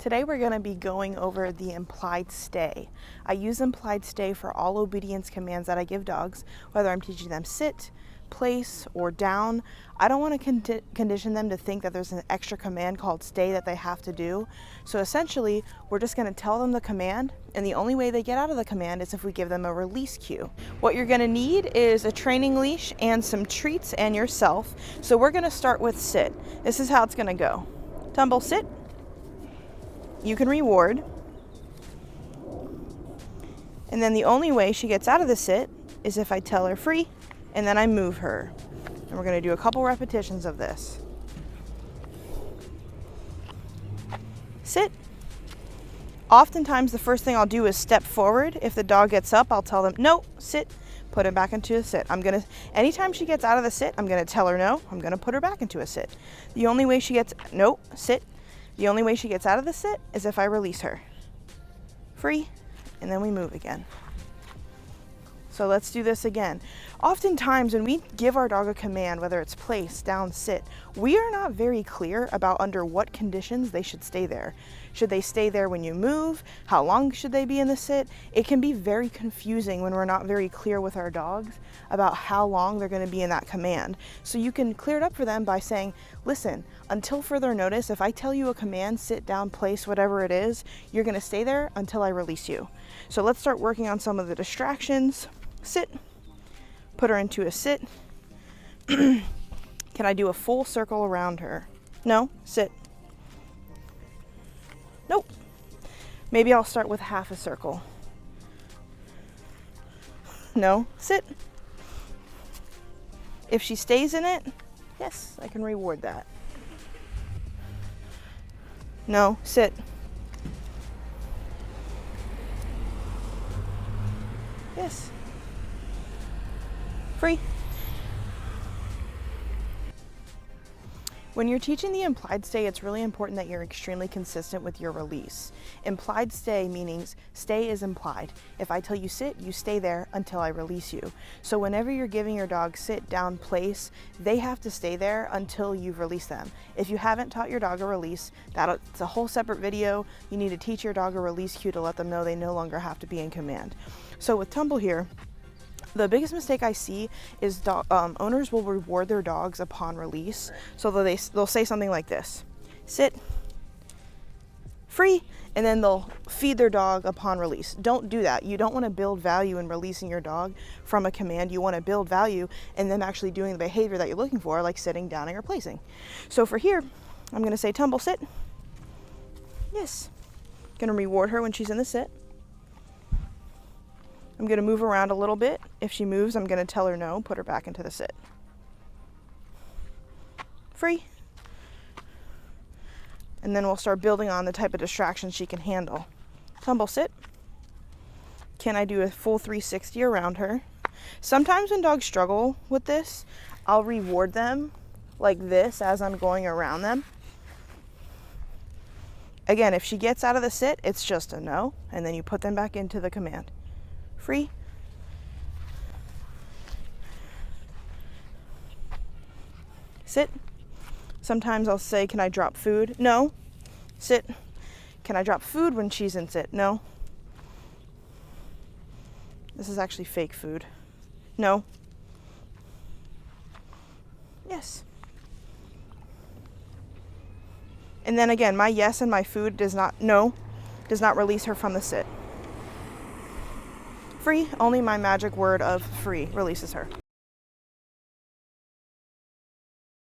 Today we're going to be going over the implied stay. I use implied stay for all obedience commands that I give dogs, whether I'm teaching them sit, place, or down. I don't want to condition them to think that there's an extra command called stay that they have to do. So essentially, we're just going to tell them the command, and the only way they get out of the command is if we give them a release cue. What you're going to need is a training leash and some treats and yourself. So we're going to start with sit. This is how it's going to go. Tumble, sit. You can reward. And then the only way she gets out of the sit is if I tell her free, and then I move her. And we're going to do a couple repetitions of this. Sit. Oftentimes the first thing I'll do is step forward. If the dog gets up, I'll tell them, no, sit. Put him back into a sit. Anytime she gets out of the sit, I'm going to tell her no. I'm going to put her back into a sit. The only way she gets, no, sit. The only way she gets out of the sit is if I release her. Free, and then we move again. So let's do this again. Oftentimes when we give our dog a command, whether it's place, down, sit, we are not very clear about under what conditions they should stay there. Should they stay there when you move? How long should they be in the sit? It can be very confusing when we're not very clear with our dogs about how long they're going to be in that command. So you can clear it up for them by saying, listen, until further notice, if I tell you a command, sit, down, place, whatever it is, you're going to stay there until I release you. So let's start working on some of the distractions. Sit. Put her into a sit. Can I do a full circle around her? No, sit. Nope. Maybe I'll start with half a circle. No, sit. If she stays in it, yes, I can reward that. No, sit. Yes. Free. When you're teaching the implied stay, it's really important that you're extremely consistent with your release. Implied stay meaning stay is implied. If I tell you sit, you stay there until I release you. So whenever you're giving your dog sit, down, place, they have to stay there until you've released them. If you haven't taught your dog a release, it's a whole separate video. You need to teach your dog a release cue to let them know they no longer have to be in command. So with Tumble here, the biggest mistake I see is owners will reward their dogs upon release. So they'll say something like this: sit, free, and then they'll feed their dog upon release. Don't do that. You don't want to build value in releasing your dog from a command. You want to build value in them actually doing the behavior that you're looking for, like sitting, downing, or placing. So for here, I'm going to say tumble, sit. Yes. Going to reward her when she's in the sit. I'm going to move around a little bit. If she moves, I'm going to tell her no, put her back into the sit. Free. And then we'll start building on the type of distraction she can handle. Tumble, sit. Can I do a full 360 around her? Sometimes when dogs struggle with this, I'll reward them like this as I'm going around them. Again, if she gets out of the sit, it's just a no, and then you put them back into the command. Free. Sit. Sometimes I'll say, can I drop food? No. Sit. Can I drop food when she's in sit? No. This is actually fake food. No. Yes. And then again, my yes and my food does not release her from the sit. Free, only my magic word of free releases her.